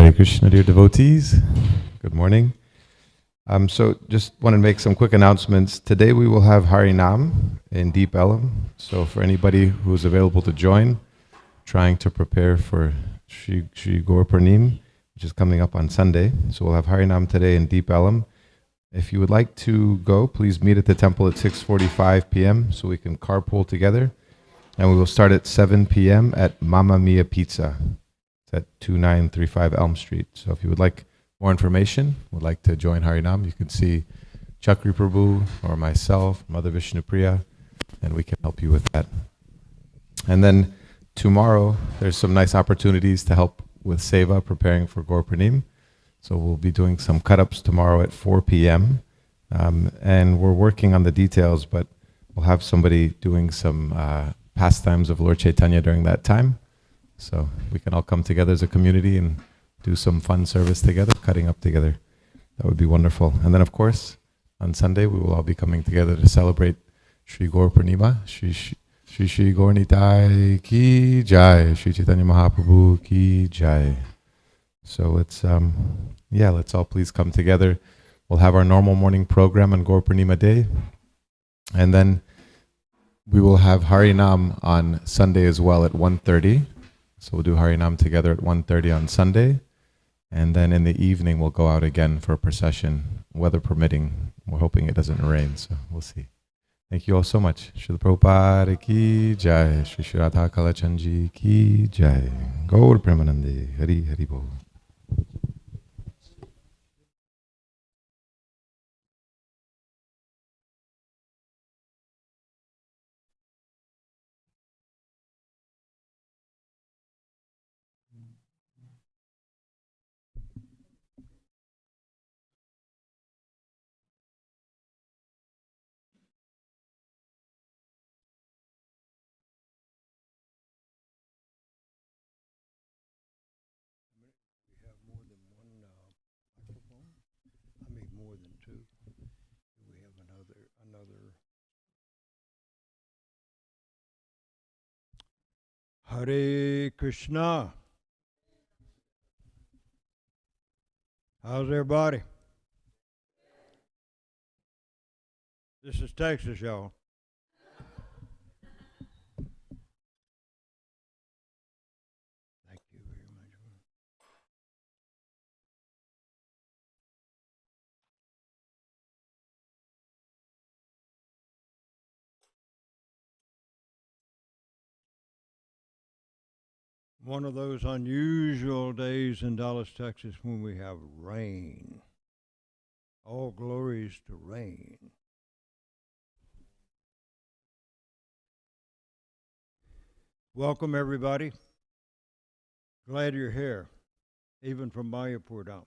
Hare Krishna, dear devotees. Good morning. So just want to make some quick announcements. Today we will have Harinam in Deep Ellum. So for anybody who's available to join, trying to prepare for Shri Gaur Purnim, which is coming up on Sunday. So we'll have Harinam today in Deep Ellum. If you would like to go, please meet at the temple at 6:45 p.m. so we can carpool together. And we will start at 7 p.m. at Mamma Mia Pizza. It's at 2935 Elm Street. So if you would like more information, would like to join Harinam, you can see Chakri Prabhu or myself, Mother Vishnupriya, and we can help you with that. And then tomorrow, there's some nice opportunities to help with Seva, preparing for Gaur Purnim. So we'll be doing some cut-ups tomorrow at 4 p.m. And we're working on the details, but we'll have somebody doing some pastimes of Lord Chaitanya during that time. So we can all come together as a community and do some fun service together, cutting up together. That would be wonderful. And then, of course, on Sunday, we will all be coming together to celebrate Shri Gaur Purnima, Shri Gaur Nitai ki jai, Shri Chaitanya Mahaprabhu ki jai. So let's all please come together. We'll have our normal morning program on Gaur Purnima Day. And then we will have Harinam on Sunday as well at 1:30. So we'll do Harinam together at 1:30 on Sunday. And then in the evening, we'll go out again for a procession, weather permitting. We're hoping it doesn't rain, so we'll see. Thank you all so much. Srila Prabhupada ki jai. Shri Shri Radha Kalachandji ki jai. Gaur Premanande. Hari Hari Bol. We have more than one microphone. I mean, more than two. We have another. Hare Krishna. How's everybody? This is Texas, y'all. Thank you very much. One of those unusual days in Dallas, Texas, when we have rain. All glories to rain. Welcome, everybody. Glad you're here, even from Mayapur down.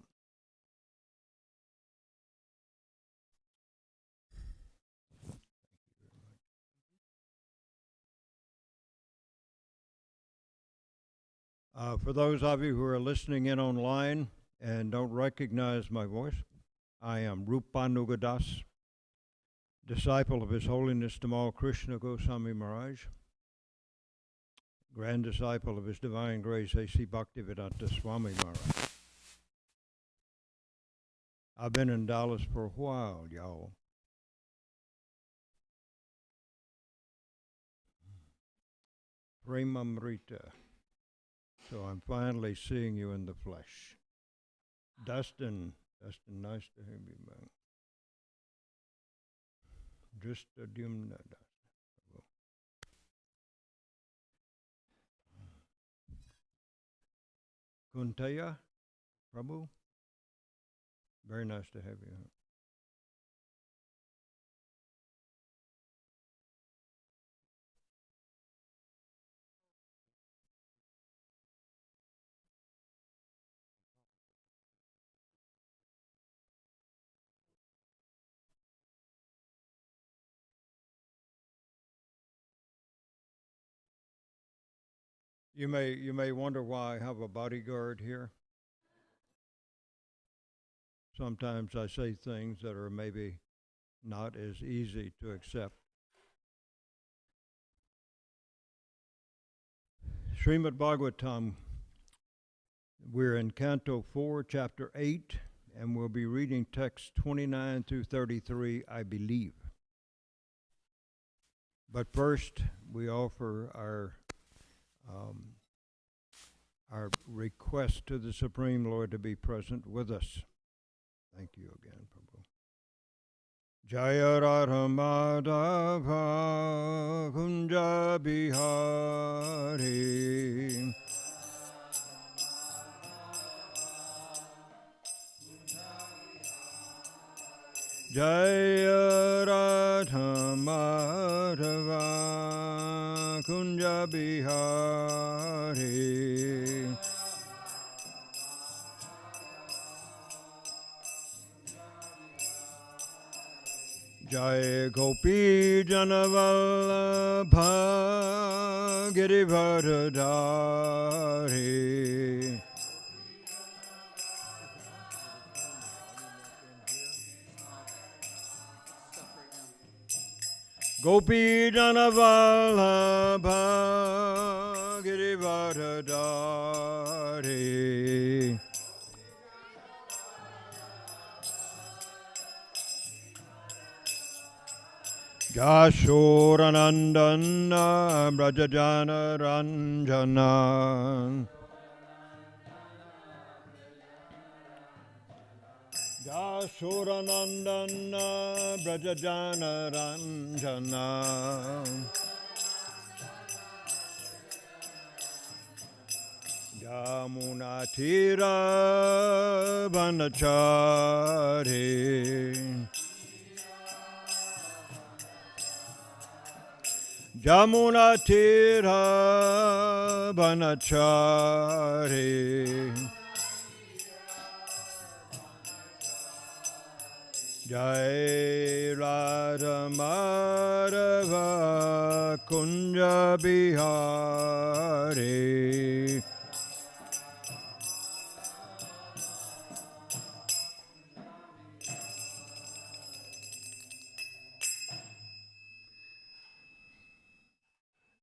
For those of you who are listening in online and don't recognize my voice, I am Rupanugadas, disciple of His Holiness Tamal Krishna Goswami Maharaj, grand disciple of His Divine Grace A.C. Bhaktivedanta Swami Maharaj. I've been in Dallas for a while, y'all. Premamrita. So I'm finally seeing you in the flesh. Dustin, nice to have you back. Just a Dimna. Kuntaya, Prabhu, very nice to have you. You may wonder why I have a bodyguard here. Sometimes I say things that are maybe not as easy to accept. Srimad Bhagavatam We're in Canto 4, Chapter 8, and we'll be reading texts 29 through 33, I believe. But first, we offer our request to the Supreme Lord to be present with us. Thank you again, Prabhu. Jaya Radha Madhava Kunja Bihari Jaya Radha Madhava Kunja Bihari Jai Gopi Janavallabha Girivardhari Gopi Janavallabha Girivardhari Jashoranandana Brajajana Ranjana Jashoranandana Brajajana Ranjana Yamunatira Vanachari Jamuna Tira Banachari Jai Radha Madhava Kunja Bihari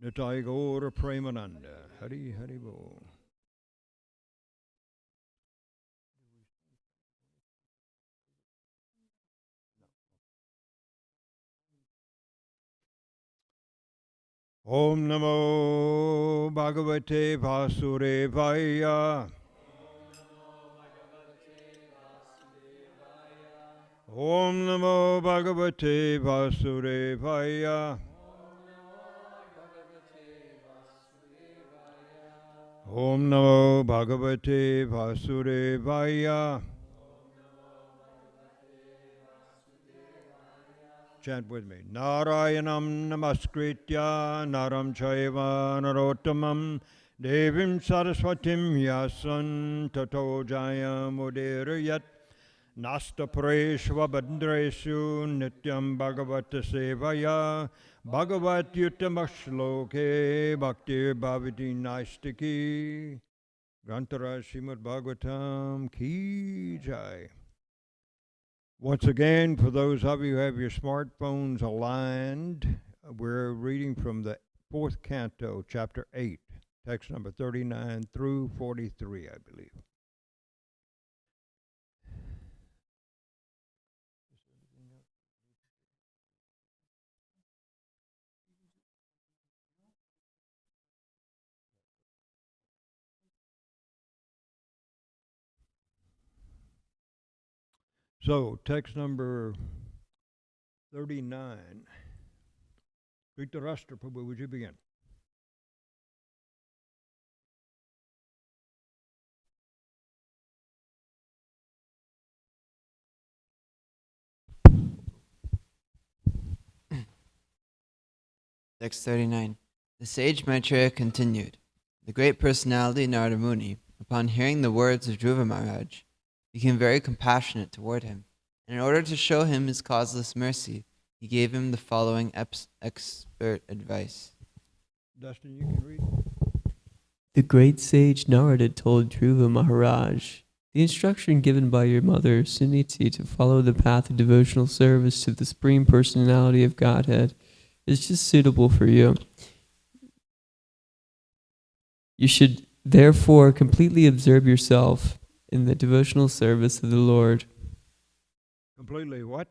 Nitai Gaura Premananda. Hari Hari Bol. Om Namo Bhagavate Vasudevaya. Om Namo Bhagavate Vasudevaya. Om Namo Bhagavate Vasudevaya. Chant with me. Narayanam namaskritya naram chaiva narottamam devim saraswatim yasan tato jayam udirayat nasta preshva bandreshu nityam bhagavata sevaya bhagavat yutamashloke bhakti bhavati naistiki Grantara Srimad Bhagavatam Ki Jai. Once again, for those of you who have your smartphones aligned, we're reading from the 4th canto, chapter 8, text number 39 through 43, I believe. So, text number 39. Dhritarashtra Prabhu, would you begin? Text 39. The sage Maitreya continued. The great personality Narada Muni, upon hearing the words of Dhruva Maharaj, became very compassionate toward him, and in order to show him his causeless mercy, he gave him the following expert advice. Dustin, you can read. The great sage Narada told Dhruva Maharaj, the instruction given by your mother, Suniti, to follow the path of devotional service to the Supreme Personality of Godhead is just suitable for you. You should Therefore, completely absorb yourself in the devotional service of the Lord. Completely what?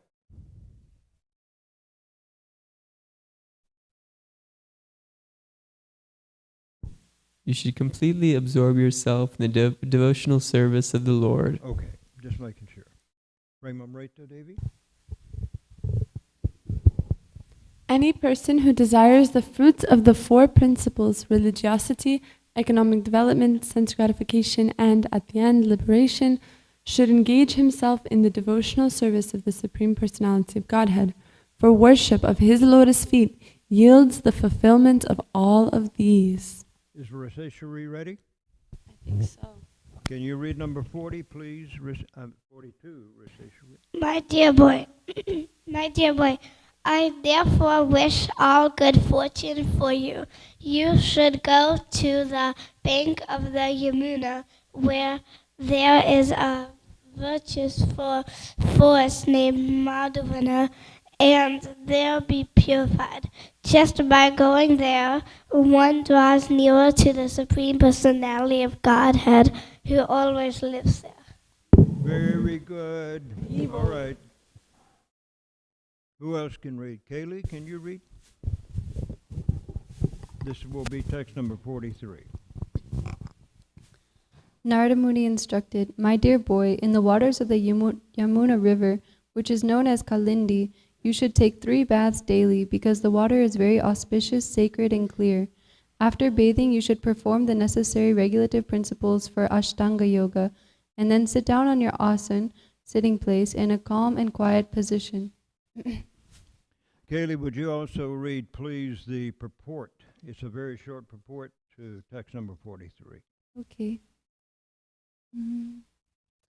You should completely absorb yourself in the devotional service of the Lord. Okay, just making sure. Ramamrita Devi? Any person who desires the fruits of the four principles, religiosity, economic development, sense gratification, and, at the end, liberation, should engage himself in the devotional service of the Supreme Personality of Godhead, for worship of His lotus feet yields the fulfillment of all of these. Is Raseshwari ready? I think so. Can you read number 40, please? 42, Raseshwari. My dear boy, my dear boy, I therefore wish all good fortune for you. You should go to the bank of the Yamuna, where there is a virtuous forest named Madhuvana, and there be purified. Just by going there, one draws nearer to the Supreme Personality of Godhead, who always lives there. Very good. All right. Who else can read? Kaylee, can you read? This will be text number 43. Narada Muni instructed, My dear boy, in the waters of the Yamuna river, which is known as Kalindi, you should take 3 baths daily, because the water is very auspicious, sacred, and clear. After bathing, you should perform the necessary regulative principles for Ashtanga Yoga, and then sit down on your asan, sitting place, in a calm and quiet position. Kaylee, would you also read, please, the purport? It's a very short purport to text number 43. Okay.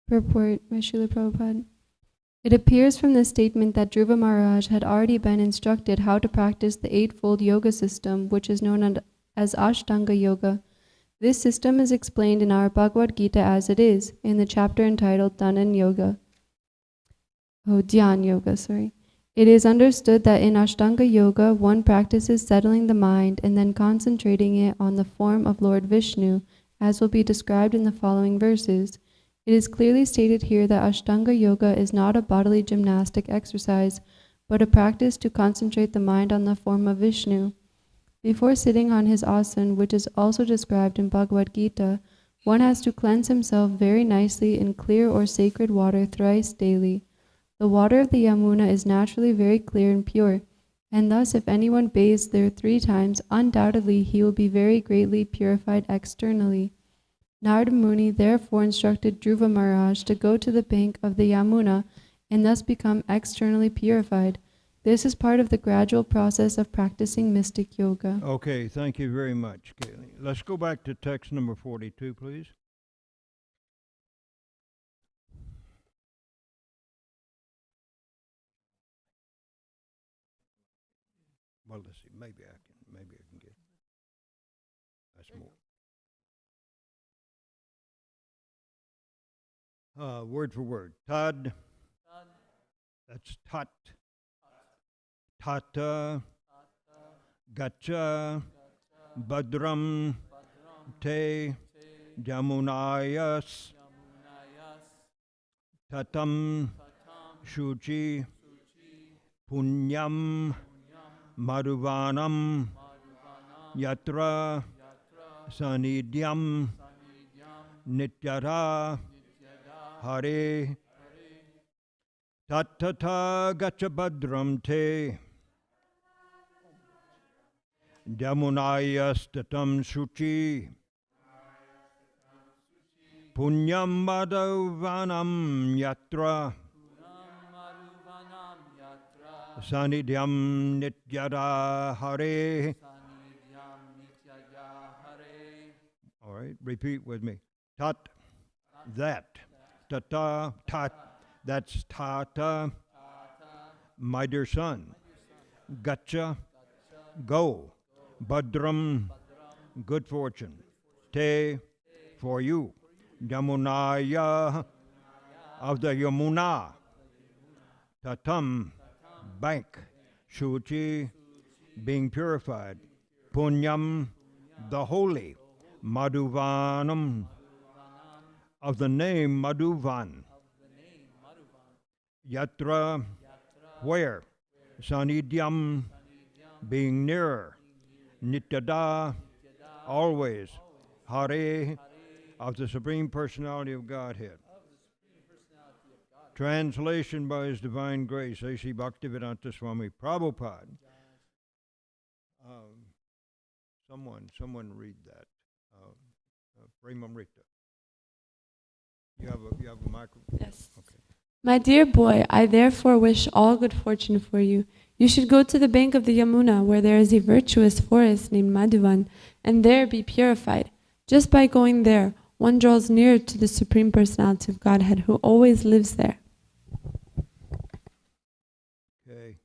Purport by Srila Prabhupada. It appears from this statement that Dhruva Maharaj had already been instructed how to practice the eightfold yoga system, which is known as Ashtanga Yoga. This system is explained in our Bhagavad Gita as it is, in the chapter entitled Dhyan Yoga. It is understood that in Ashtanga Yoga, one practices settling the mind and then concentrating it on the form of Lord Vishnu, as will be described in the following verses. It is clearly stated here that Ashtanga Yoga is not a bodily gymnastic exercise, but a practice to concentrate the mind on the form of Vishnu. Before sitting on his asan, which is also described in Bhagavad Gita, one has to cleanse himself very nicely in clear or sacred water thrice daily. The water of the Yamuna is naturally very clear and pure, and thus if anyone bathes there 3 times, undoubtedly he will be very greatly purified externally. Narada Muni therefore instructed Dhruva Maharaj to go to the bank of the Yamuna and thus become externally purified. This is part of the gradual process of practicing mystic yoga. Okay, thank you very much, Kaylee. Let's go back to text number 42, please. Well, let's see. Maybe I can get. That's more. Word for word. Tad. That's tat. Tata. Gacha. Badram. Te. Jamunayas. Tatam. Shuchi. Punyam. Madhuvanam, Yatra, Sanidhyam, Nityara, Hare, Tattata Gachabhadram Te, Jamunayastatam Shuchi, Punyam Madhuvanam Yatra, Sanidhyam Nityada Hare. All right, repeat with me. Tat, that. Tata, tat, that's tata. My dear son. Gacha, go. Badram, good fortune. Te, for you. Yamunaya, of the Yamuna. Tatam, bank. Shuchi, being purified. Punyam, the holy. Madhuvanam, of the name Madhuvan, Yatra, where, Sanidyam, being nearer, Nityada, always, Hare, of the Supreme Personality of Godhead. Translation by His Divine Grace, A.C. Bhaktivedanta Swami Prabhupada. Someone read that. Premamrita. You have a microphone? Yes. Okay. My dear boy, I therefore wish all good fortune for you. You should go to the bank of the Yamuna, where there is a virtuous forest named Madhuvan, and there be purified. Just by going there, one draws nearer to the Supreme Personality of Godhead, who always lives there. Okay.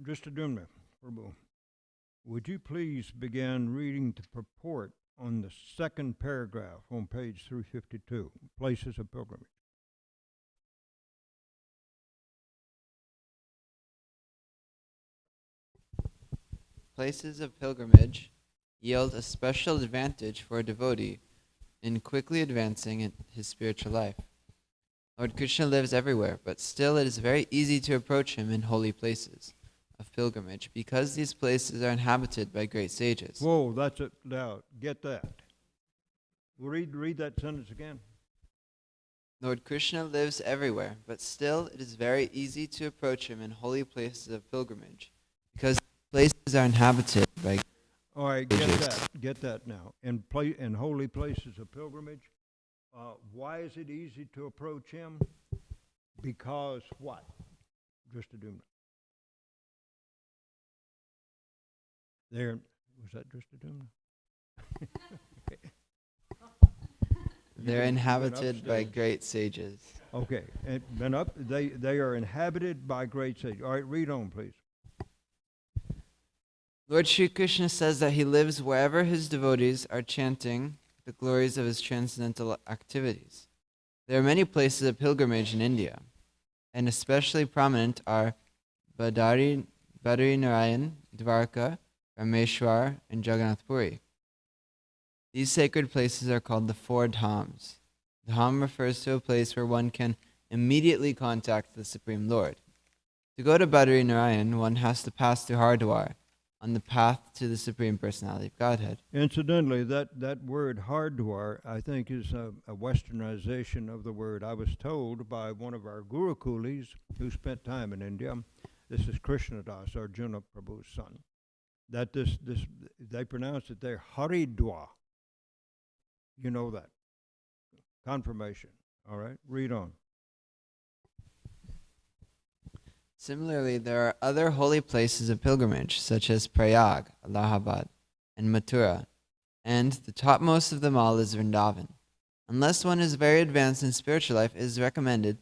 Dristadumna, Prabhu, would you please begin reading the purport on the second paragraph on page 352, Places of Pilgrimage? Places of pilgrimage yield a special advantage for a devotee in quickly advancing in his spiritual life. Lord Krishna lives everywhere, but still it is very easy to approach him in holy places of pilgrimage because these places are inhabited by great sages. Whoa, that's it. Now, get that. Read that sentence again. Lord Krishna lives everywhere, but still it is very easy to approach him in holy places of pilgrimage because places are inhabited by All right, sages. get that now. In holy places of pilgrimage, why is it easy to approach him? Because what? Dristadumna. There, was that Dristadumna? They're inhabited by great sages. Okay, and they are inhabited by great sages. All right, read on, please. Lord Sri Krishna says that he lives wherever his devotees are chanting the glories of his transcendental activities. There are many places of pilgrimage in India, and especially prominent are Badari Narayan, Dwarka, Rameshwar, and Jagannath Puri. These sacred places are called the four dhams. Dham refers to a place where one can immediately contact the Supreme Lord. To go to Badari Narayan, one has to pass through Hardwar, on the path to the Supreme Personality of Godhead. Incidentally, that word Hardwar, I think, is a westernization of the word. I was told by one of our Guru Coolies who spent time in India, this is Krishnadas, Arjuna Prabhu's son, that they pronounce it there Haridwar. You know that. Confirmation. All right, read on. Similarly, there are other holy places of pilgrimage, such as Prayag, Allahabad, and Mathura, and the topmost of them all is Vrindavan. Unless one is very advanced in spiritual life, it is recommended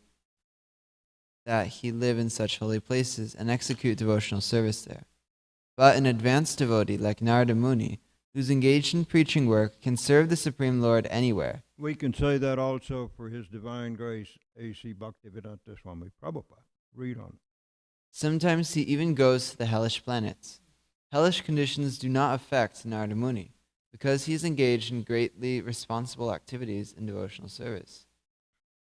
that he live in such holy places and execute devotional service there. But an advanced devotee like Narada Muni, who's engaged in preaching work, can serve the Supreme Lord anywhere. We can say that also for His Divine Grace, A.C. Bhaktivedanta Swami Prabhupada. Read on. Sometimes he even goes to the hellish planets. Hellish conditions do not affect Narada Muni, because he is engaged in greatly responsible activities in devotional service.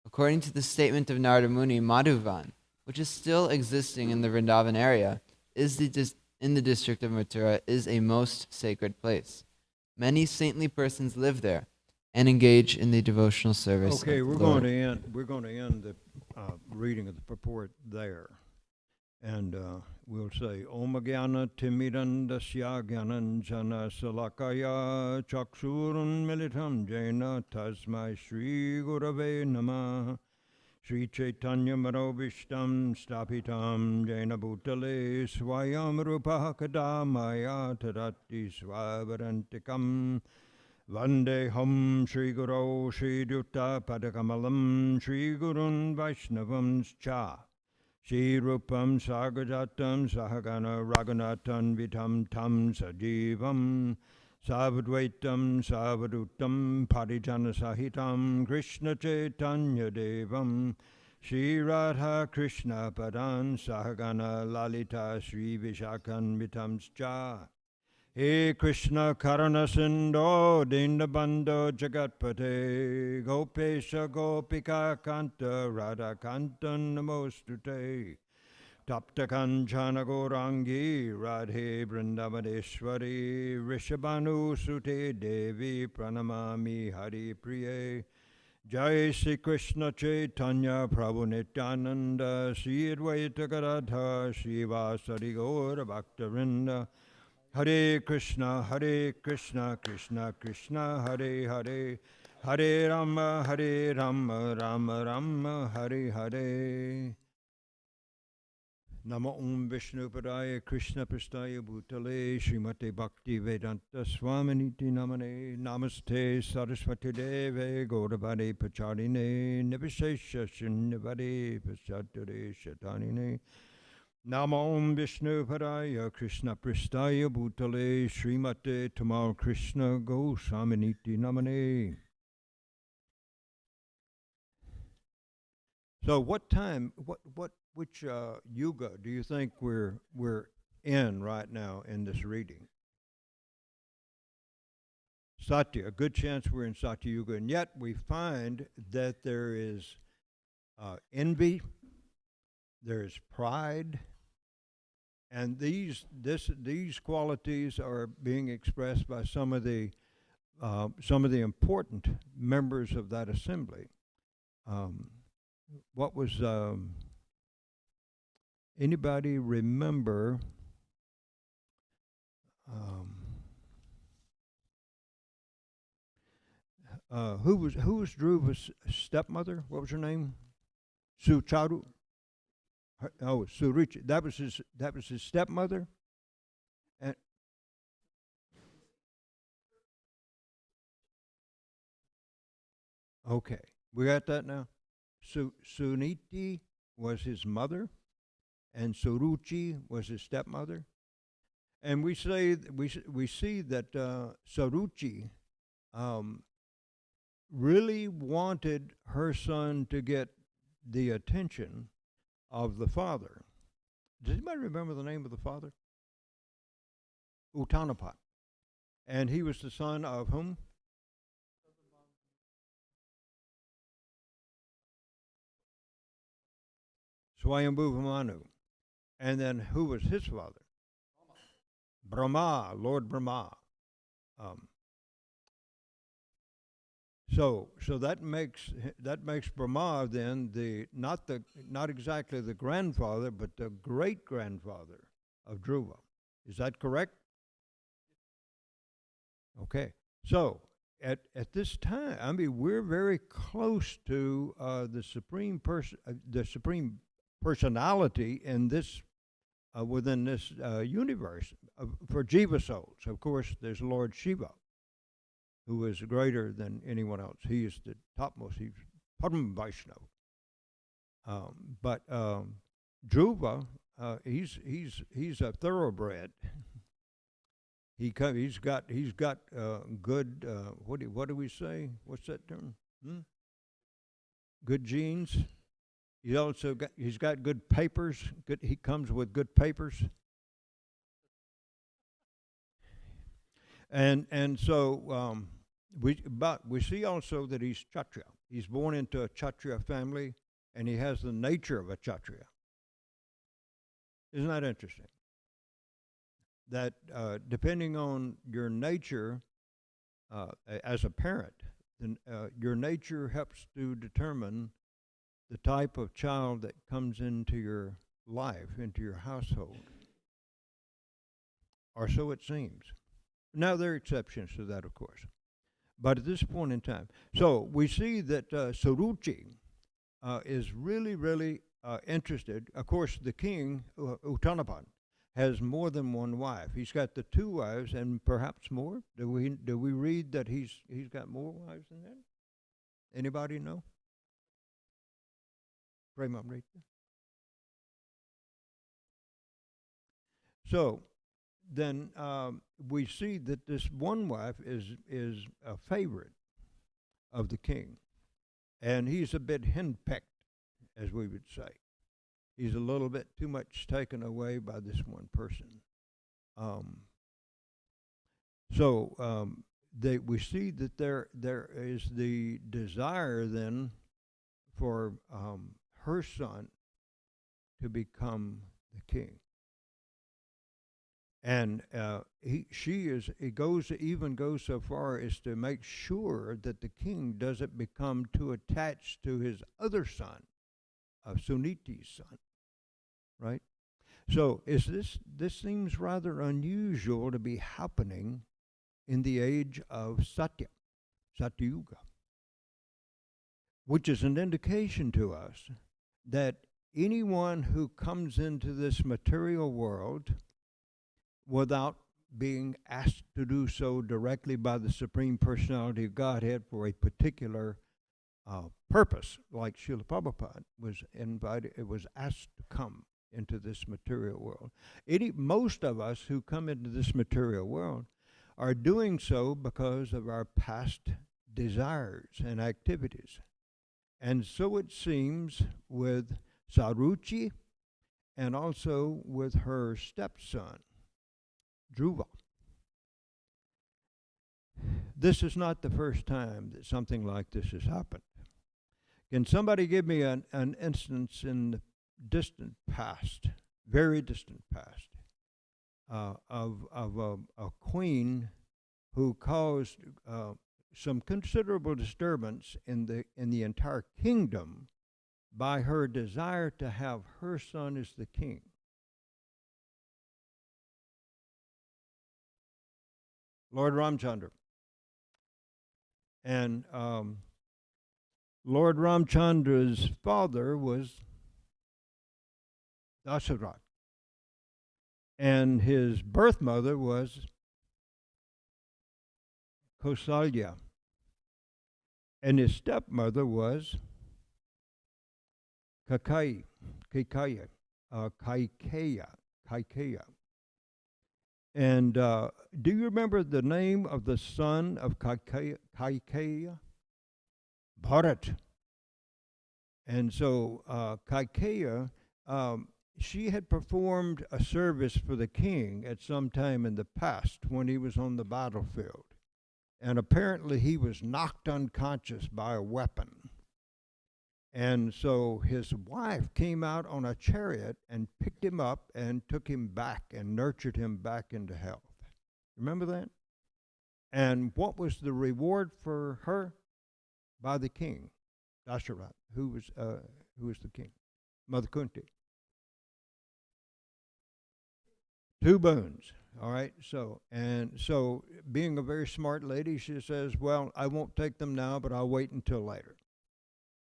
According to the statement of Narada Muni, Madhuvan, which is still existing in the Vrindavan area, in the district of Mathura, is a most sacred place. Many saintly persons live there and engage in the devotional service. Okay, of we're the Lord. going to end the reading of the purport there. And we'll say, Om Gyana Timidandasya Gyananjana Salakaya Chaksurun Militam Jaina Tasmai Shri Gurave Namah Shri Chaitanya Manobishtam Stapitam Jaina Bhutale Swayam Rupa Kadamaya Tadati Swavarantikam Vande Hum Shri Guru Shri Dutta Padakamalam Shri Gurun Vaishnavam Cha Shri Rupam Sagajatam Sahagana Raghunathan Vitam Tam Sajivam Savadvaitam Savadutam Parijana Sahitam Krishna Chaitanya Devam Shri Radha Krishna Padan Sahagana Lalita Sri Vishakan Vitamscha He Krishna Karana Sindho Dindabando Jagatpate Gopesha Gopika Kanta Radha Kanta Namostute Tapta Kanchana Gaurangi Radhe Vrindavaneshwari Rishabhanu Sute Devi Pranamami Hari Priye Jai Sri Krishna Chaitanya Prabhu Nityananda Sri Advaita Gadadhar Srivasadi Gaura Bhaktavinda Hare Krishna Krishna Krishna Hare Hare Hare Rama Rama Rama Hare Hare Namo Om Vishnu Padaya Krishna Prastaya Bhutale Srimate Bhakti Vedanta Swaminiti Namane Namaste Saraswati Deve Gauravade Pacharine Nivishesha Shunyavade Pachature Shatanine Namo Om Vishnu Padaya Krishna Prastaya Bhutale Srimate Tamal Krishna Goswaminiti Namane. So what time, which yuga do you think we're in right now in this reading? Satya, a good chance we're in Satya Yuga, and yet we find that there is envy, there is pride, and these qualities are being expressed by some of the important members of that assembly. What was anybody remember who was Dhruva's stepmother? What was her name? Sucharu. Oh, Suruchi. That was his stepmother. And okay, we got that now. Suniti was his mother, and Suruchi was his stepmother. And we see that Suruchi really wanted her son to get the attention of the father. Does anybody remember the name of the father? Uttanapat. And he was the son of whom? Swayambhuva Manu. And then who was his father? Brahma, Lord Brahma. So that makes Brahma then not exactly the grandfather, but the great grandfather of Dhruva. Is that correct? Okay. So at this time, I mean, we're very close to the supreme personality in this within this universe for Jiva souls. Of course, there's Lord Shiva, who is greater than anyone else. He is the topmost. He's Param Vaishnava. But Dhruva, he's a thoroughbred. He's got good. What do we say? What's that term? Good genes. He's got good papers. He comes with good papers. And so we see also that he's Kshatriya. He's born into a Kshatriya family, and he has the nature of a Kshatriya. Isn't that interesting? That depending on your nature as a parent, then your nature helps to determine the type of child that comes into your life, into your household. Or so it seems. Now, there are exceptions to that, of course. But at this point in time, so we see that Suruchi is really, really interested. Of course, the king, Uttanapan, has more than one wife. He's got the two wives and perhaps more. Do we read that he's got more wives than that? Anybody know? So then we see that this one wife is a favorite of the king, and he's a bit henpecked, as we would say. He's a little bit too much taken away by this one person. We see that there is the desire then for her son to become the king. And it even goes so far as to make sure that the king doesn't become too attached to his other son, Suniti's son, right? So this seems rather unusual to be happening in the age of Satyuga, which is an indication to us that anyone who comes into this material world without being asked to do so directly by the Supreme Personality of Godhead for a particular purpose, like Srila Prabhupada was asked to come into this material world. Most of us who come into this material world are doing so because of our past desires and activities. And so it seems with Saruchi and also with her stepson, Dhruva. This is not the first time that something like this has happened. Can somebody give me an instance in the distant past, very distant past, of a queen who caused some considerable disturbance in the entire kingdom by her desire to have her son as the king? Lord Ramchandra. And Lord Ramchandra's father was Dasharat, and his birth mother was Kausalya, and his stepmother was Kaikeya. And do you remember the name of the son of Kaikeya? Bharat. And so Kaikeya, she had performed a service for the king at some time in the past when he was on the battlefield. And apparently he was knocked unconscious by a weapon. And so his wife came out on a chariot and picked him up and took him back and nurtured him back into health. Remember that? And what was the reward for her? By the king, Dasharat, who was the king? Mother Kunti. 2 boons. All right. So being a very smart lady, she says, "Well, I won't take them now, but I'll wait until later."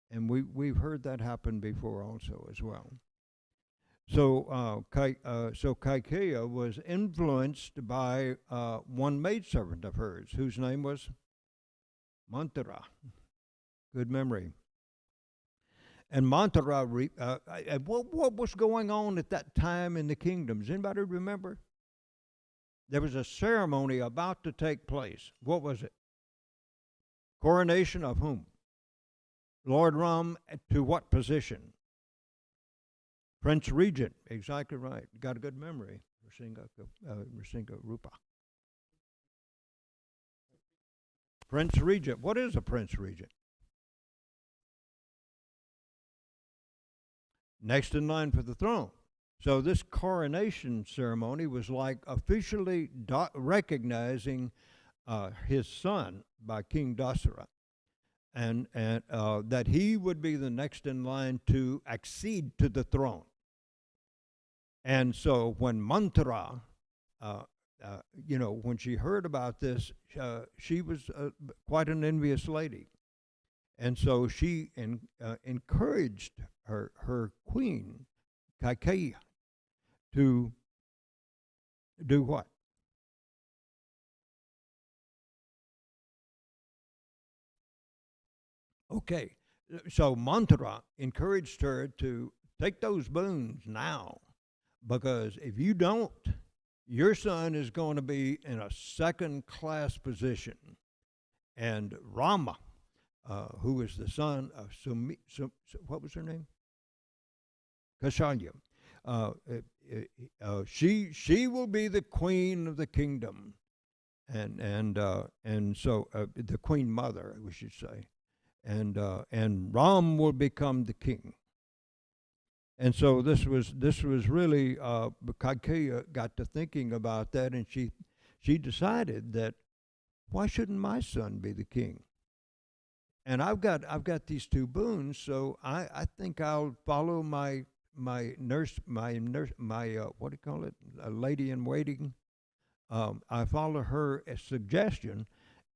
And we've heard that happen before also as well. So Kaikeya was influenced by one maidservant of hers, whose name was Manthara. Good memory. And Manthara, what was going on at that time in the kingdom? Does anybody remember? There was a ceremony about to take place. What was it? Coronation of whom? Lord Ram to what position? Prince Regent. Exactly right. Got a good memory, Nrsinga Rupa. Prince Regent. What is a Prince Regent? Next in line for the throne. So this coronation ceremony was like officially recognizing his son by King Dasara, and that he would be the next in line to accede to the throne. And so when Manthara, when she heard about this, she was quite an envious lady. And so she encouraged her queen, Kaikeya, to do what? Okay, so Manthara encouraged her to take those boons now, because if you don't, your son is going to be in a second-class position. And Rama, who is the son of what was her name? Kausalya. She will be the queen of the kingdom, and so the queen mother, we should say, and Ram will become the king. And so this was really Kaikeya got to thinking about that, and she decided that why shouldn't my son be the king? And I've got these two boons, so I think I'll follow my nurse, what do you call it, a lady in waiting. I follow her suggestion,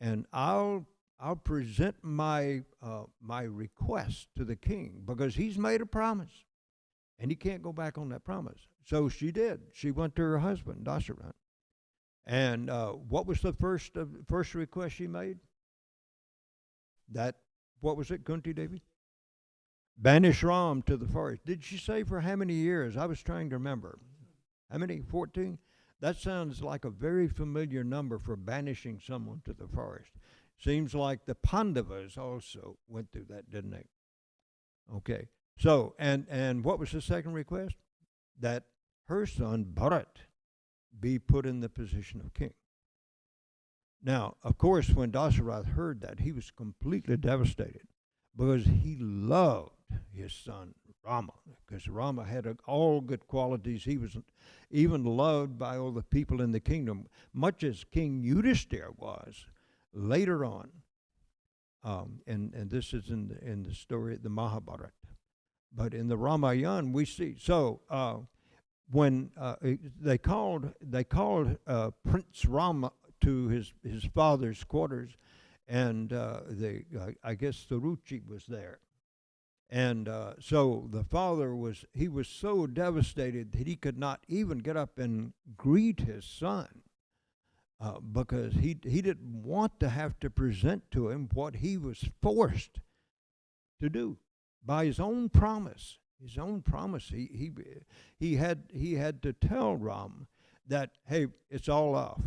and I'll present my request to the king, because he's made a promise, and he can't go back on that promise. So she did. She went to her husband, Dasharat, and what was the first request she made? What was it, Kunti Devi? Banish Ram to the forest. Did she say for how many years? I was trying to remember. How many? 14? That sounds like a very familiar number for banishing someone to the forest. Seems like the Pandavas also went through that, didn't they? Okay. So, and what was the second request? That her son, Bharat, be put in the position of king. Now, of course, when Dasarath heard that, he was completely devastated, because he loved his son Rama, because Rama had all good qualities. He was even loved by all the people in the kingdom, much as King Yudhishthira was later on. And this is in the story of the Mahabharata. But in the Ramayana, we see, so when they called Prince Rama to his father's quarters, and I guess Saruchi was there, and so the father was so devastated that he could not even get up and greet his son, because he didn't want to have to present to him what he was forced to do by his own promise. His own promise. He had to tell Ram that, hey, it's all off.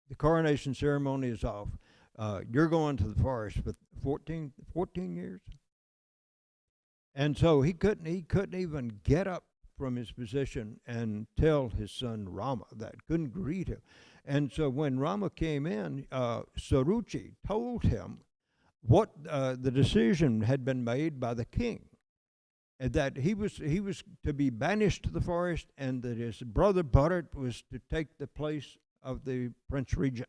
The coronation ceremony is off. You're going to the forest for 14 years. And so he couldn't even get up from his position and tell his son Rama that, couldn't greet him. And so when Rama came in, Saruchi told him what the decision had been made by the king, and that he was to be banished to the forest, and that his brother Bharat was to take the place of the Prince Regent.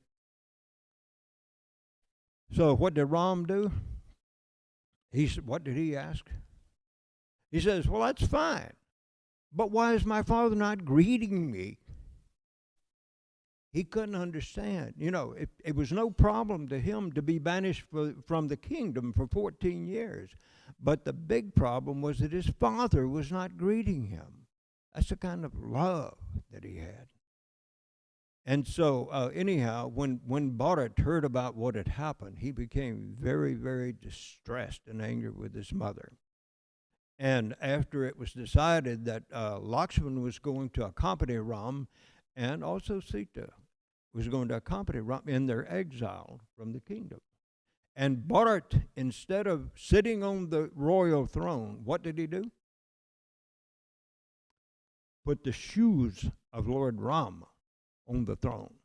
So what did Ram do? What did he ask? He says, well, that's fine, but why is my father not greeting me? He couldn't understand. You know, it was no problem to him to be banished from the kingdom for 14 years. But the big problem was that his father was not greeting him. That's the kind of love that he had. And so, anyhow, when Bharat heard about what had happened, he became very, very distressed and angry with his mother. And after it was decided that Lakshman was going to accompany Ram, and also Sita was going to accompany Ram in their exile from the kingdom. And Bharat, instead of sitting on the royal throne, what did he do? Put the shoes of Lord Ram on the throne.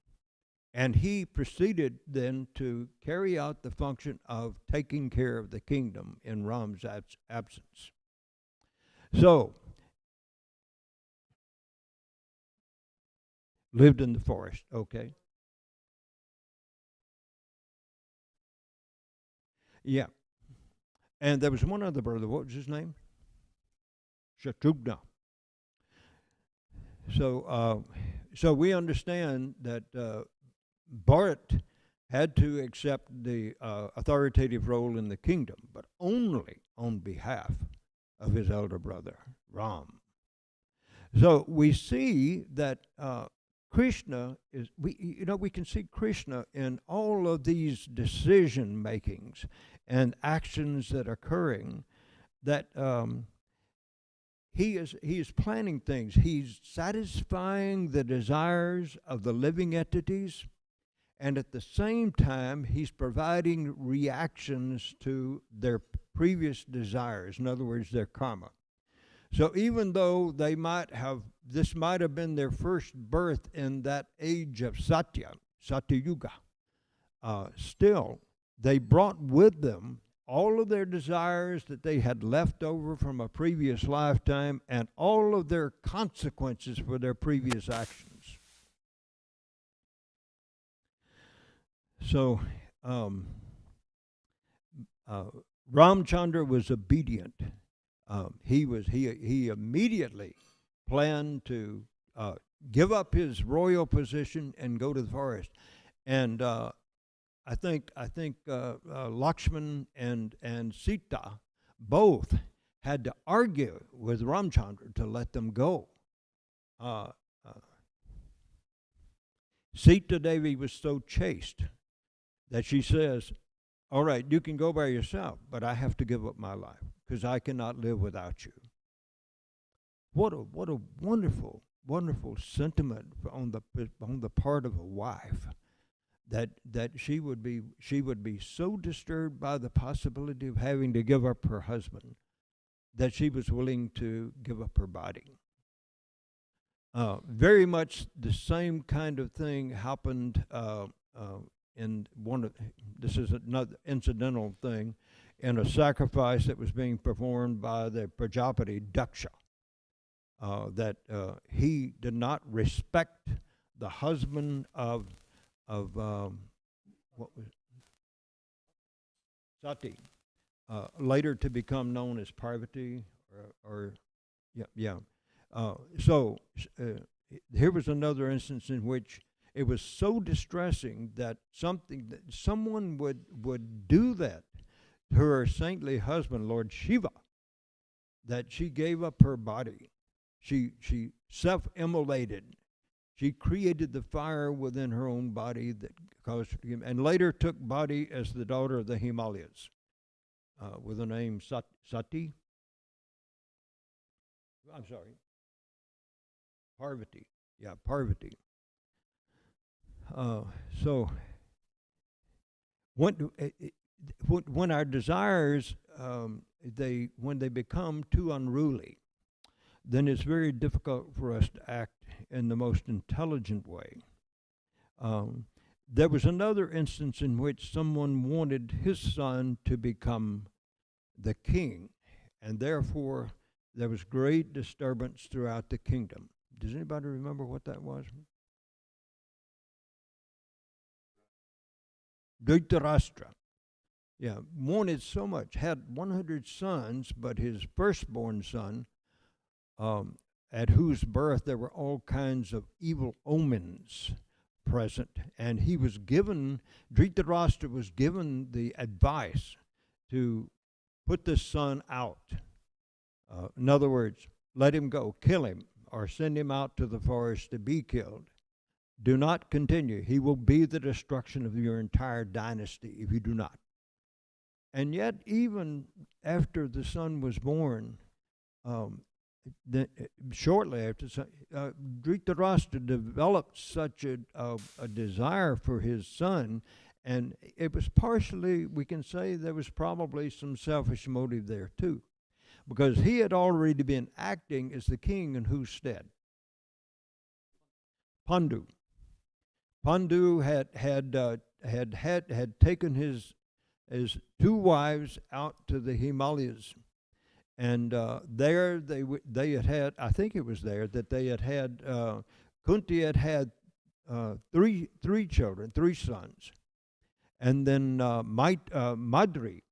And he proceeded then to carry out the function of taking care of the kingdom in Ram's absence. So, lived in the forest, okay. Yeah. And there was one other brother. What was his name? Shatrughna. So we understand that Bharat had to accept the authoritative role in the kingdom, but only on behalf of his elder brother, Ram. So we see that Krishna is, we can see Krishna in all of these decision makings and actions that are occurring, that he is planning things. He's satisfying the desires of the living entities, and at the same time, he's providing reactions to their previous desires. In other words, their karma. So even though this might have been their first birth in that age of Satya Yuga, still, they brought with them all of their desires that they had left over from a previous lifetime and all of their consequences for their previous actions. So, Ramchandra was obedient. He immediately planned to give up his royal position and go to the forest. And I think Lakshman and Sita both had to argue with Ramchandra to let them go. Sita Devi was so chaste that she says, all right, you can go by yourself, but I have to give up my life because I cannot live without you. What a wonderful, wonderful sentiment on the part of a wife, that she would be so disturbed by the possibility of having to give up her husband that she was willing to give up her body. Very much the same kind of thing happened in this is another incidental thing, in a sacrifice that was being performed by the Prajapati Daksha, that he did not respect the husband of what was Sati, later to become known as Parvati, so here was another instance in which it was so distressing that someone would do that to her saintly husband, Lord Shiva, that she gave up her body. She self-immolated. She created the fire within her own body that caused him, and later took body as the daughter of the Himalayas, with the name Sati. I'm sorry, Parvati. Yeah, Parvati. So when our desires, when they become too unruly, then it's very difficult for us to act in the most intelligent way. There was another instance in which someone wanted his son to become the king, and therefore there was great disturbance throughout the kingdom. Does anybody remember what that was? Dhritarashtra. Yeah, wanted so much, had 100 sons, but his firstborn son, at whose birth there were all kinds of evil omens present, and he was given, Dhritarashtra was given the advice to put this son out. In other words, let him go, kill him, or send him out to the forest to be killed. Do not continue. He will be the destruction of your entire dynasty if you do not. And yet, even after the son was born, shortly after, Dhritarashtra developed such a desire for his son, and it was partially, we can say there was probably some selfish motive there too, because he had already been acting as the king in whose stead? Pandu. Pandu had taken his two wives out to the Himalayas, and there they had, I think it was there that they had Kunti had three children, 3 sons, and then Madri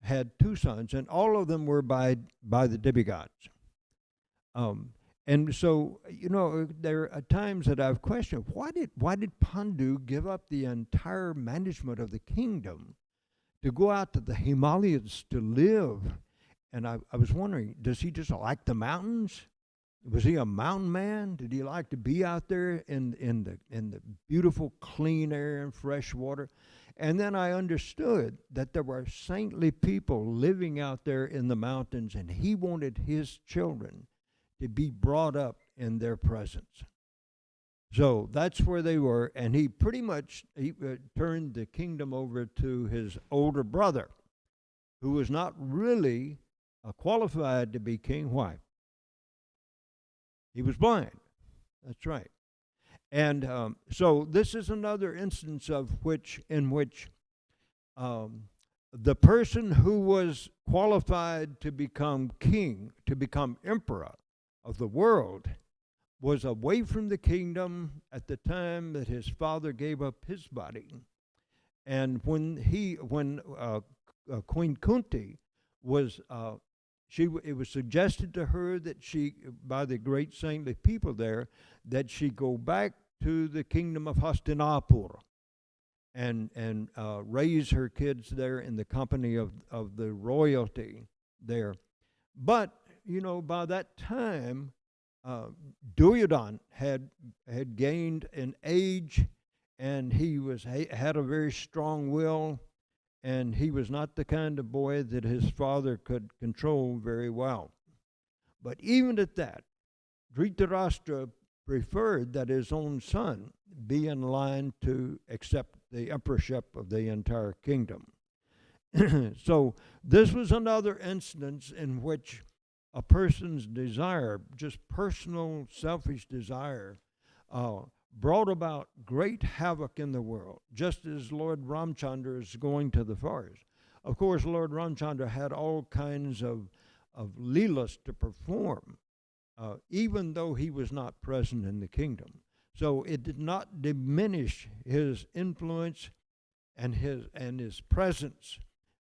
had 2 sons, and all of them were by the demigods. And so, there are times that I've questioned, why did Pandu give up the entire management of the kingdom to go out to the Himalayas to live? And I was wondering, does he just like the mountains? Was he a mountain man? Did he like to be out there in the beautiful clean air and fresh water? And then I understood that there were saintly people living out there in the mountains, and he wanted his children to be brought up in their presence. So that's where they were, and he pretty much turned the kingdom over to his older brother, who was not really qualified to be king. Why? He was blind. That's right. And so this is another instance in which the person who was qualified to become king, to become emperor of the world, was away from the kingdom at the time that his father gave up his body. And when Queen Kunti was it was suggested to her that she, by the great saintly people there, that she go back to the kingdom of Hastinapur and raise her kids there in the company of the royalty there. But, by that time, Duryodhan had gained an age, and he had a very strong will, and he was not the kind of boy that his father could control very well. But even at that, Dhritarashtra preferred that his own son be in line to accept the emperorship of the entire kingdom. So this was another instance in which a person's desire, just personal selfish desire, brought about great havoc in the world, just as Lord Ramchandra is going to the forest. Of course, Lord Ramchandra had all kinds of leelas to perform, even though he was not present in the kingdom. So it did not diminish his influence and his presence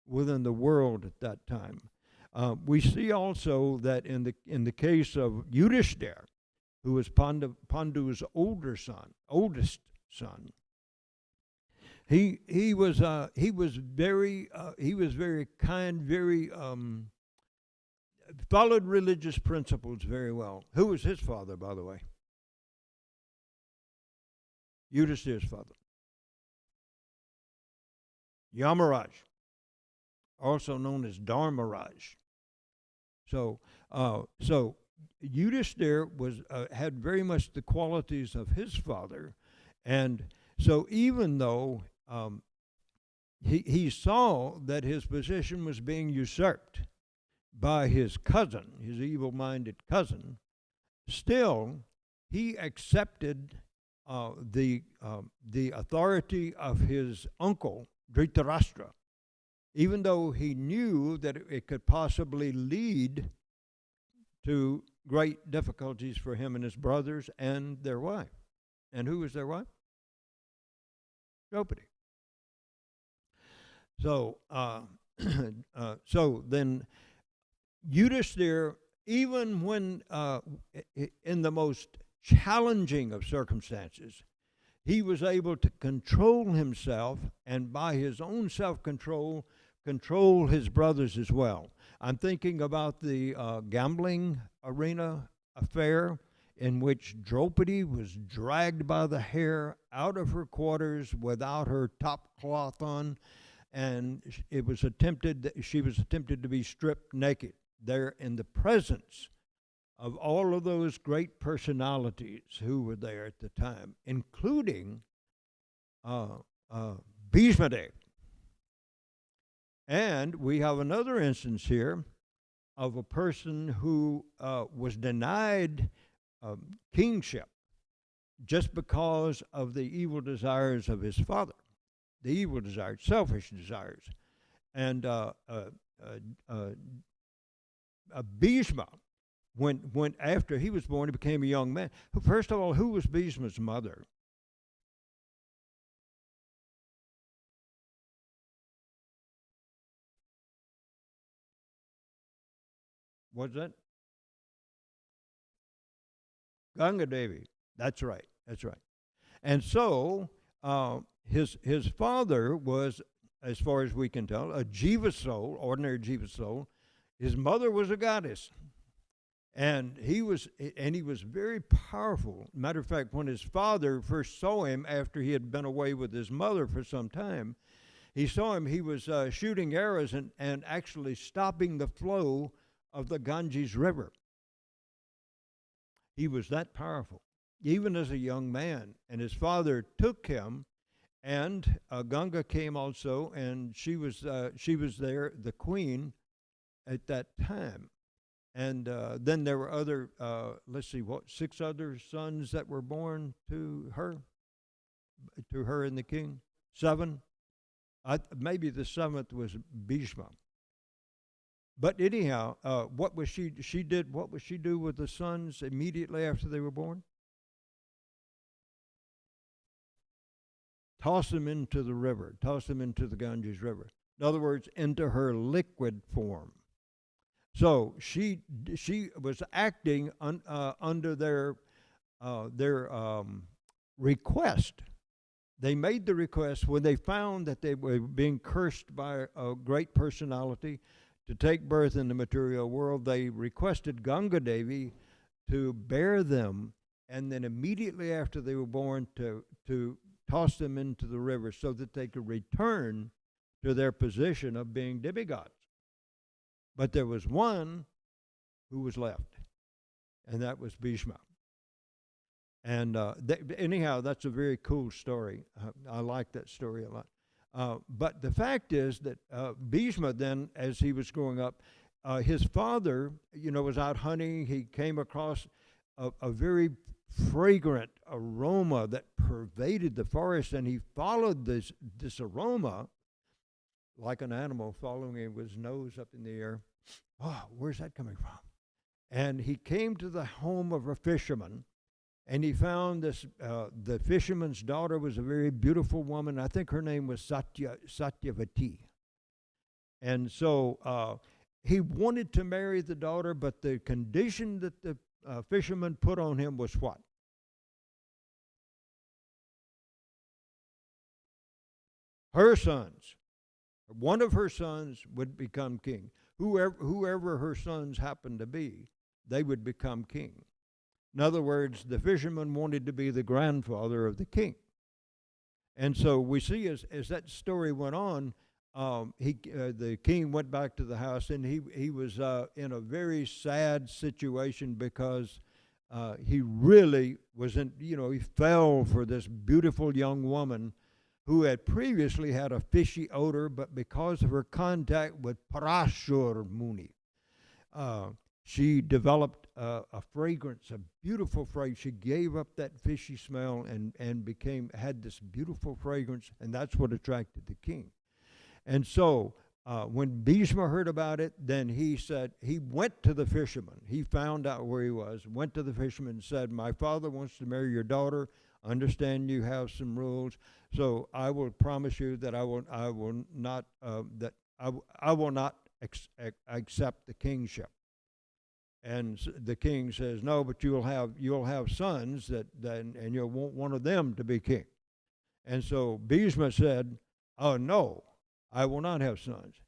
within the world at that time. We see also that in the case of Yudhishthira, who was Pandu's oldest son, he was very kind, followed religious principles very well. Who was his father, by the way? Yudhishthira's father, Yamaraj, also known as Dharmaraj. So Yudhishthira had very much the qualities of his father, and so even though he saw that his position was being usurped by his cousin, his evil-minded cousin, still he accepted the authority of his uncle Dhritarashtra, even though he knew that it could possibly lead to great difficulties for him and his brothers and their wife. And who was their wife? Draupadi. So, so then Yudhishthira, even when in the most challenging of circumstances, he was able to control himself, and by his own self-control, control his brothers as well. I'm thinking about the gambling arena affair in which Draupadi was dragged by the hair out of her quarters without her top cloth on, and she was attempted to be stripped naked there in the presence of all of those great personalities who were there at the time, including Bhishmadev. And we have another instance here of a person who was denied kingship just because of the evil desires of his father, the evil desires, selfish desires. And Bhishma, when after he was born, he became a young man. First of all, who was Bhishma's mother? What's that? Ganga Devi. That's right. That's right. And so his father was, as far as we can tell, a jiva soul, ordinary jiva soul. His mother was a goddess. And he was very powerful. Matter of fact, when his father first saw him after he had been away with his mother for some time, he saw him. He was shooting arrows and actually stopping the flow of the Ganges River. He was that powerful, even as a young man. And his father took him, and Ganga came also, and she was there, the queen, at that time. And then there were other, let's see, 6 other sons that were born to her and the king? 7? Maybe the 7th was Bhishma. But anyhow, what was she do with the sons immediately after they were born? Toss them into the river, toss them into the Ganges River. In other words, into her liquid form. So she was acting under their request. They made the request when they found that they were being cursed by a great personality to take birth in the material world. They requested Ganga Devi to bear them, and then immediately after they were born to toss them into the river so that they could return to their position of being demigods. But there was one who was left, and that was Bhishma. And anyhow, that's a very cool story. I like that story a lot. But the fact is that Bhishma then, as he was growing up, his father, was out hunting. He came across a very fragrant aroma that pervaded the forest, and he followed this aroma like an animal following him with his nose up in the air. Oh, where's that coming from? And he came to the home of a fisherman, and he found this. The fisherman's daughter was a very beautiful woman. I think her name was Satyavati. And so he wanted to marry the daughter, but the condition that the fisherman put on him was what? Her sons. One of her sons would become king. Whoever her sons happened to be, they would become king. In other words, the fisherman wanted to be the grandfather of the king. And so we see as that story went on, the king went back to the house, and he was in a very sad situation because he really was he fell for this beautiful young woman who had previously had a fishy odor, but because of her contact with Parashur Muni, she developed a fragrance, a beautiful fragrance. She gave up that fishy smell and had this beautiful fragrance, and that's what attracted the king. And so when Bhishma heard about it, then he went to the fisherman. He found out where he was, went to the fisherman and said, "My father wants to marry your daughter. Understand you have some rules, so I will promise you that I will not accept the kingship." And the king says, "No, but you'll have sons and you'll want one of them to be king." And so Bhishma said, "Oh no, I will not have sons.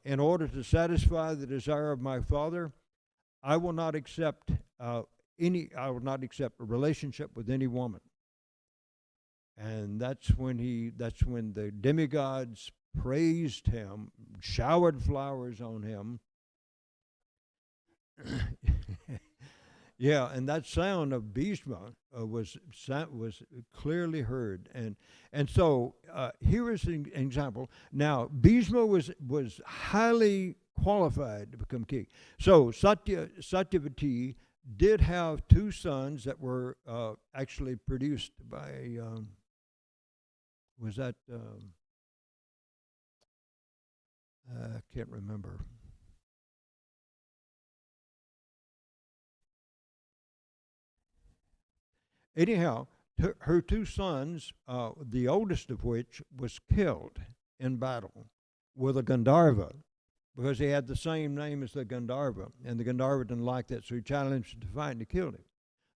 In order to satisfy the desire of my father, I will not accept a relationship with any woman." And that's when the demigods praised him, showered flowers on him. Yeah, and that sound of Bhishma was clearly heard, and so here is an example. Now Bhishma was highly qualified to become king. So Satyavati did have 2 sons that were actually produced by I can't remember. Anyhow, her 2 sons, the oldest of which was killed in battle with a Gandharva, because he had the same name as the Gandharva, and the Gandharva didn't like that, so he challenged him to fight, and he killed him.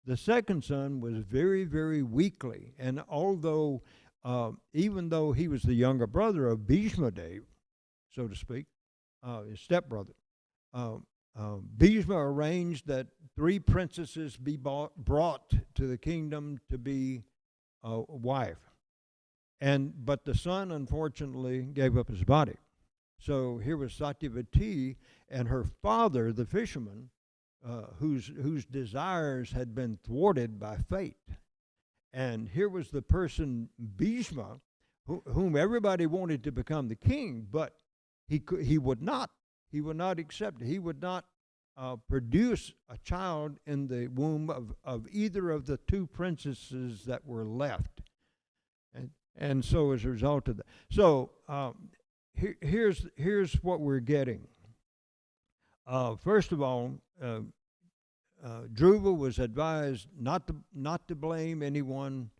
The second son was very, very weakly, and although, even though he was the younger brother of Bhishma Dev, so to speak, his stepbrother, Bhishma arranged that 3 princesses be brought to the kingdom to be a wife. But the son, unfortunately, gave up his body. So here was Satyavati and her father, the fisherman, whose desires had been thwarted by fate. And here was the person, Bhishma, whom everybody wanted to become the king, but he would not. He would not accept it. He would not produce a child in the womb of either of the 2 princesses that were left. And so as a result of that. So here's what we're getting. First of all, Dhruva was advised not to blame anyone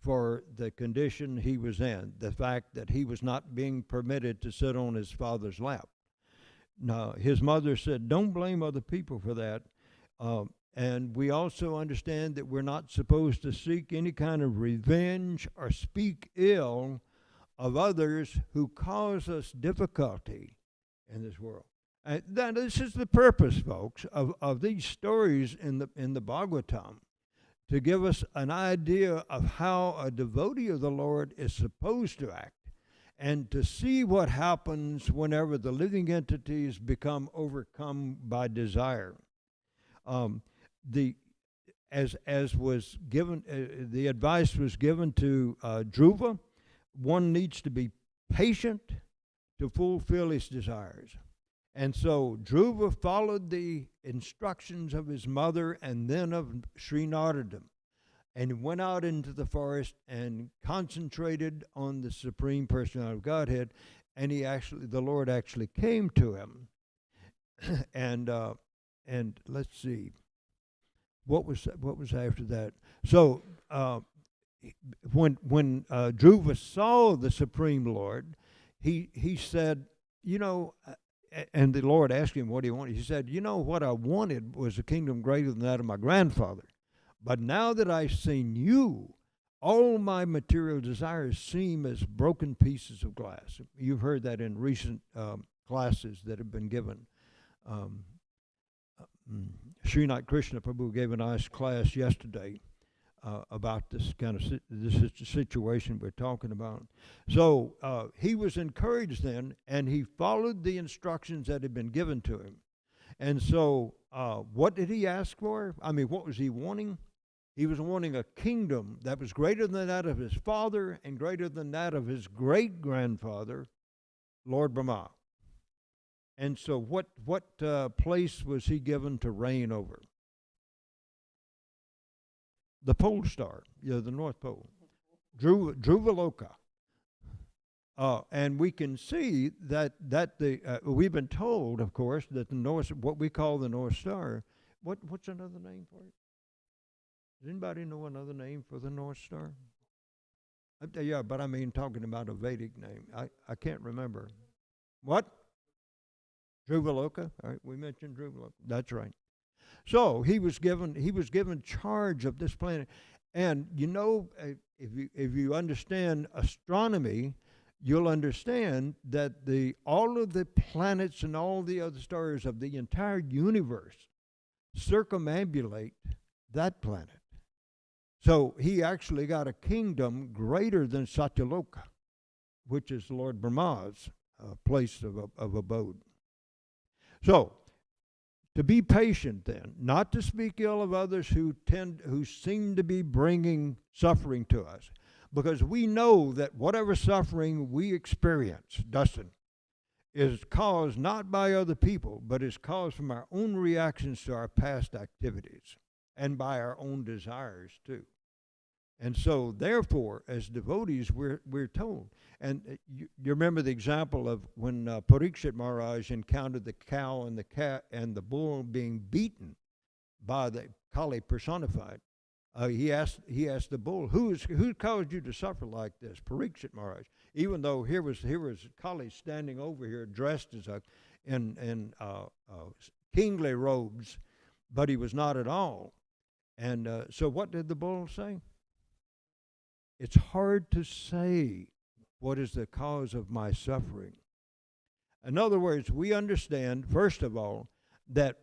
for the condition he was in, the fact that he was not being permitted to sit on his father's lap. Now, his mother said, don't blame other people for that. And we also understand that we're not supposed to seek any kind of revenge or speak ill of others who cause us difficulty in this world. This is the purpose, folks, of these stories in the Bhagavatam, to give us an idea of how a devotee of the Lord is supposed to act, and to see what happens whenever the living entities become overcome by desire. As was given, the advice was given to Dhruva, one needs to be patient to fulfill his desires. And so Dhruva followed the instructions of his mother and then of Sri Narada, and went out into the forest and concentrated on the Supreme Personality of Godhead, and the Lord actually came to him. And let's see, what was after that? So when Dhruva saw the Supreme Lord, he said, and the Lord asked him what he wanted. He said, what I wanted was a kingdom greater than that of my grandfather. But now that I've seen you, all my material desires seem as broken pieces of glass. You've heard that in recent classes that have been given. Srinath Krishna Prabhu gave a nice class yesterday about this kind of this situation we're talking about. So he was encouraged then, and he followed the instructions that had been given to him. And so what did he ask for? I mean, what was he wanting? He was wanting a kingdom that was greater than that of his father and greater than that of his great-grandfather, Lord Brahma. And so what place was he given to reign over? The pole star, the North Pole, Dhruvaloka. And we can see that we've been told, of course, that the North, what we call the North Star, what's another name for it? Does anybody know another name for the North Star? Yeah, but I mean talking about a Vedic name. I can't remember. What? Dhruvaloka. All right, we mentioned Dhruvaloka. That's right. So he was given charge of this planet, and if you understand astronomy, you'll understand that all of the planets and all the other stars of the entire universe circumambulate that planet. So he actually got a kingdom greater than Satyaloka, which is Lord Brahma's place of abode. So, to be patient then, not to speak ill of others who seem to be bringing suffering to us, because we know that whatever suffering we experience, Dustin, is caused not by other people, but is caused from our own reactions to our past activities and by our own desires too. And so, therefore, as devotees, we're told. And you remember the example of when Parikshit Maharaj encountered the cow and the cat and the bull being beaten by the Kali personified. He asked the bull, who caused you to suffer like this? Parikshit Maharaj. Even though here was Kali standing over here dressed as in kingly robes, but he was not at all. And so what did the bull say? It's hard to say what is the cause of my suffering. In other words, we understand, first of all, that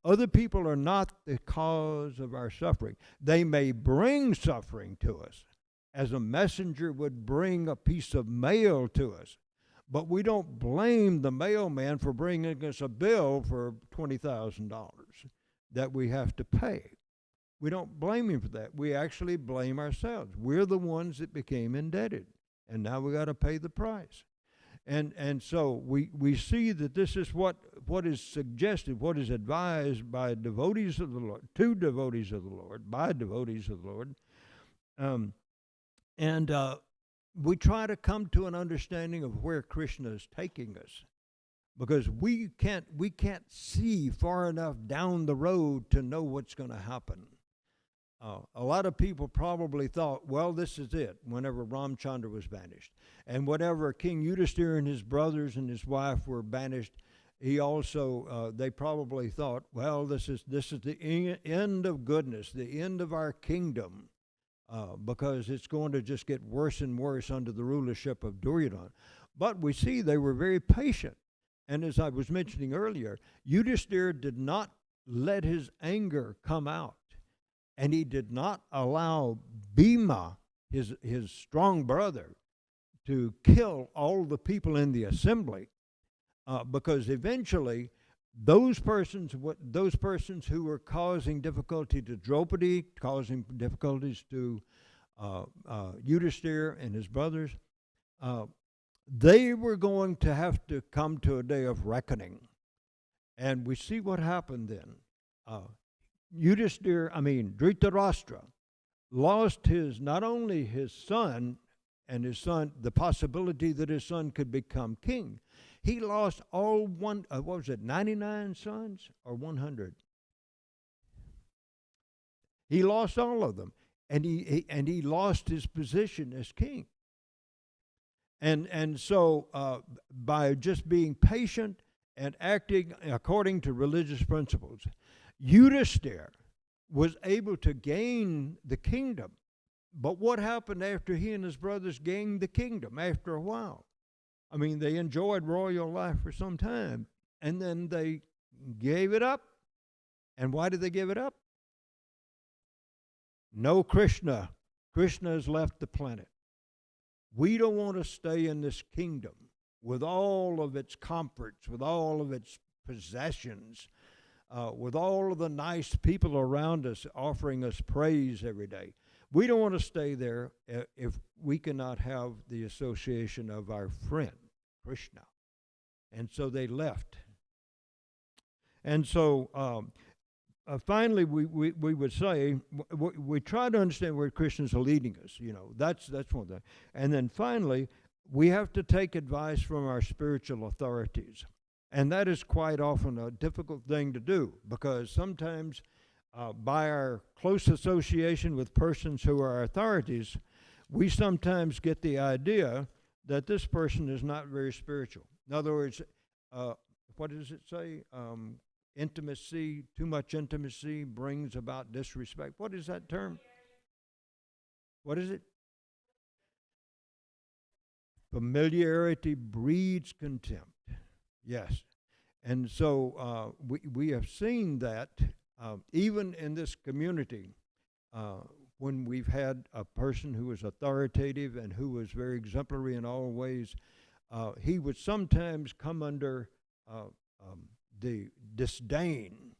other people are not the cause of our suffering. They may bring suffering to us, as a messenger would bring a piece of mail to us. But we don't blame the mailman for bringing us a bill for $20,000 that we have to pay. We don't blame him for that. We actually blame ourselves. We're the ones that became indebted, and now we got to pay the price. And so we see that this is what is suggested, what is advised by devotees of the Lord, to devotees of the Lord, by devotees of the Lord. We try to come to an understanding of where Krishna is taking us, because we can't see far enough down the road to know what's going to happen. A lot of people probably thought, well, this is it, whenever Ramchandra was banished. And whenever King Yudhisthira and his brothers and his wife were banished, he also, they probably thought, well, this is the end of goodness, the end of our kingdom, because it's going to just get worse and worse under the rulership of Duryodhana. But we see they were very patient. And as I was mentioning earlier, Yudhisthira did not let his anger come out. And he did not allow Bhima, his strong brother, to kill all the people in the assembly, because eventually those persons who were causing difficulty to Draupadi, causing difficulties to Yudhisthira and his brothers, they were going to have to come to a day of reckoning. And we see what happened then. Dhritarashtra lost not only his son, the possibility that his son could become king. He lost all 99 sons or 100? He lost all of them, and he lost his position as king. And so by just being patient and acting according to religious principles, Yudhisthira was able to gain the kingdom. But what happened after he and his brothers gained the kingdom after a while? I mean, they enjoyed royal life for some time, and then they gave it up. And why did they give it up? No Krishna. Krishna has left the planet. We don't want to stay in this kingdom with all of its comforts, with all of its possessions, with all of the nice people around us offering us praise every day. We don't want to stay there if we cannot have the association of our friend, Krishna. And so they left. And so finally, we would say, we try to understand where Krishna's leading us. That's one thing. And then finally, we have to take advice from our spiritual authorities. And that is quite often a difficult thing to do, because sometimes by our close association with persons who are authorities, we sometimes get the idea that this person is not very spiritual. In other words, what does it say? Intimacy, too much intimacy brings about disrespect. What is that term? What is it? Familiarity breeds contempt. Yes. And so we have seen that even in this community, when we've had a person who was authoritative and who was very exemplary in all ways, he would sometimes come under the disdain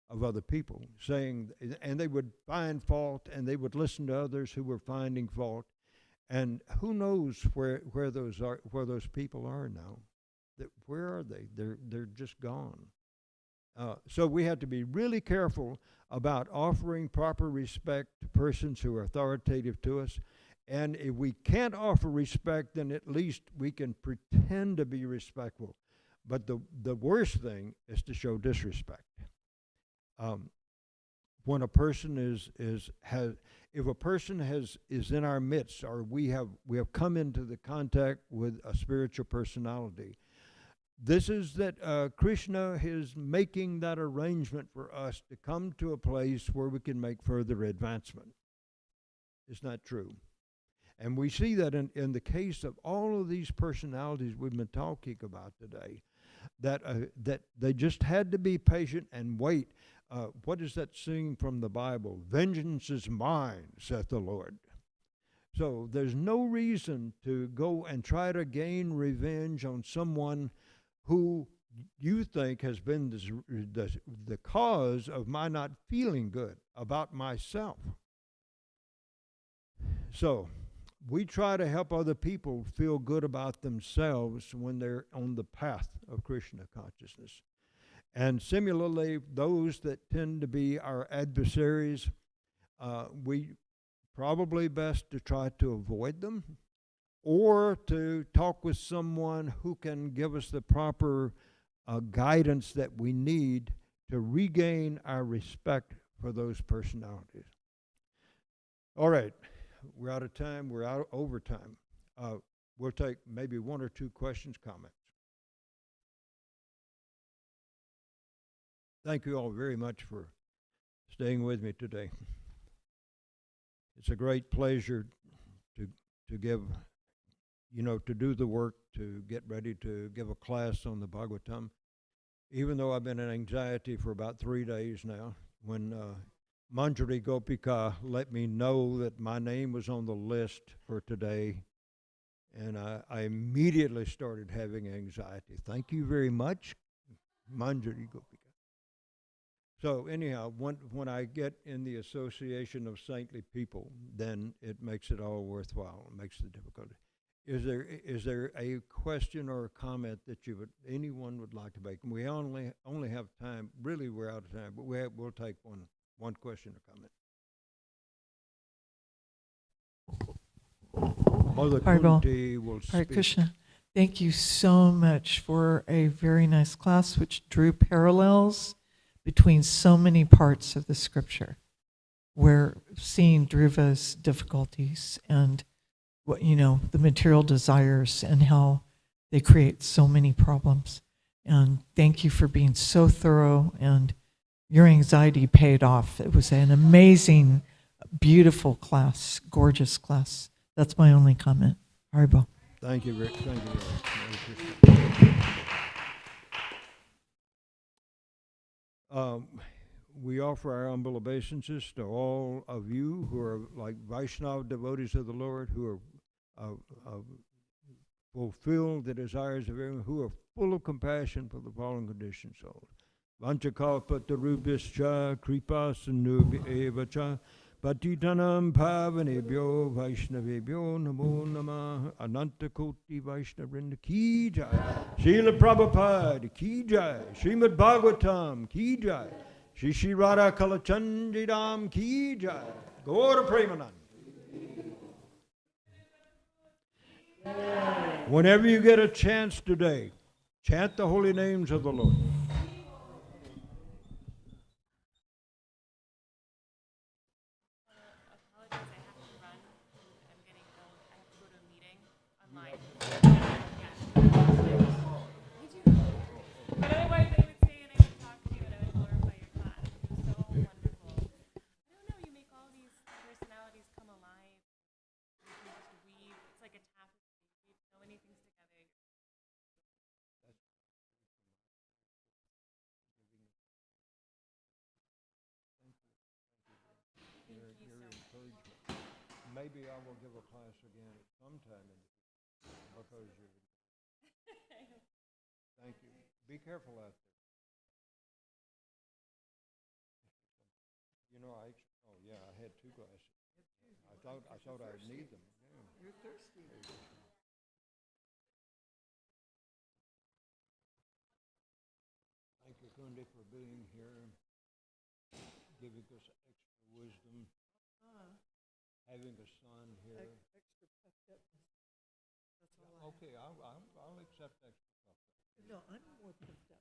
of other people, and they would find fault, and they would listen to others who were finding fault, and who knows where those people are now? Where are they? They're just gone. So we have to be really careful about offering proper respect to persons who are authoritative to us. And if we can't offer respect, then at least we can pretend to be respectful. But the worst thing is to show disrespect. When a person is in our midst, or we have come into the contact with a spiritual personality, this is that Krishna is making that arrangement for us to come to a place where we can make further advancement. It's not true. And we see that in the case of all of these personalities we've been talking about today. that they just had to be patient and wait. What is that saying from the Bible? Vengeance is mine, saith the Lord. So there's no reason to go and try to gain revenge on someone who you think has been the cause of my not feeling good about myself. So we try to help other people feel good about themselves when they're on the path of Krishna consciousness. And similarly, those that tend to be our adversaries, we probably best to try to avoid them or to talk with someone who can give us the proper guidance that we need to regain our respect for those personalities. All right, we're out of time. We're out over time. We'll take maybe one or two questions, comments. Thank you all very much for staying with me today. It's a great pleasure to give, to do the work, to get ready to give a class on the Bhagavatam. Even though I've been in anxiety for about 3 days now, when Manjari Gopika let me know that my name was on the list for today, and I immediately started having anxiety. Thank you very much, Manjari Gopika. So anyhow, when I get in the association of saintly people, then it makes it all worthwhile. It makes the difficulty. Is there a question or a comment that anyone would like to make? We only have time. Really, we're out of time, but we'll take one question or comment. Mother Kunti will speak. Hare Krishna. Thank you so much for a very nice class, which drew parallels between so many parts of the scripture. We're seeing Dhruva's difficulties and the material desires and how they create so many problems. And thank you for being so thorough, and your anxiety paid off. It was an amazing, beautiful class, gorgeous class. That's my only comment. Haribo. Thank you, Rick. Thank you. We offer our humble obeisances to all of you who are like Vaishnava devotees of the Lord, who are fulfill the desires of everyone, who are full of compassion for the fallen conditioned souls. Vanchakalpatarubhyascha kripasanubhyevacha patitanam pavanebhyo vaishnavebhyo namo namah. Anantakoti Vaishnavrinda ki jai. Srila Prabhupada ki jai. Srimad Bhagavatam ki jai. Shri Shri Radha Kalachandidam ki jai. Gaura Premanand. Whenever you get a chance today, chant the holy names of the Lord. Maybe I will give a class again at some time because you. Thank you. Be careful out there. I had 2 glasses. I thought I'd need them. Yeah. You're thirsty. Thank you, Kundi, for being here, giving us extra wisdom. Having a son here. Extra puffed up. That's all I Okay, I'll accept extra puffed up. No, I'm more puffed up.